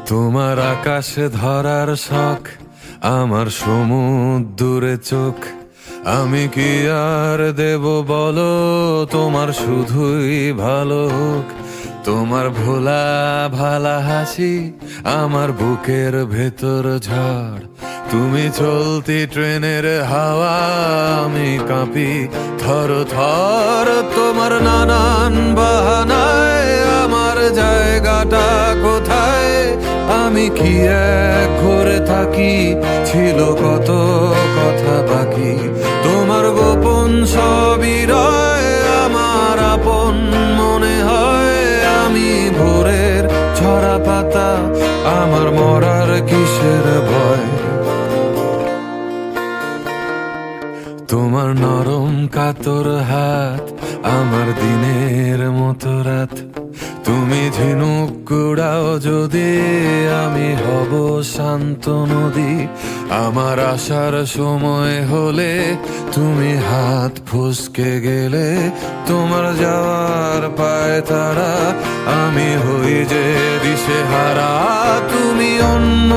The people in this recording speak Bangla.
তোমার আকাশে ধরার শখ, আমার সমুদ্রে চোখ। আমি কি আর দেব বলো, তোমার শুধুই ভালো হোক। তোমার ভোলা ভালা হাসি আমার বুকের ভেতর ঝড়। তুমি চলতি ট্রেনের হাওয়া, আমি কাঁপি থর থর। তোমার নানান বাহানায় আমার জায়গাটা কোথায়? আমি কি এক ঘরে থাকি, ছিল কত কথা বাকি। তোমার গোপন সবই রয়, আমার আপন মনে হয়। আমি ভোরের ঝরা পাতা, আমার মরার কিসের ভয়? তোমার নরম কাতর হাত আমার দিনের মতো রাত। তুমি ঝিনুক কুড়াও যদি, আমি হব শান্ত নদী। আমার আসার সময় হলে তুমি হাত ফসকে গেলে। তোমার যাওয়ার পায় তারা, আমি হই যে দিশেহারা। তুমি অন্য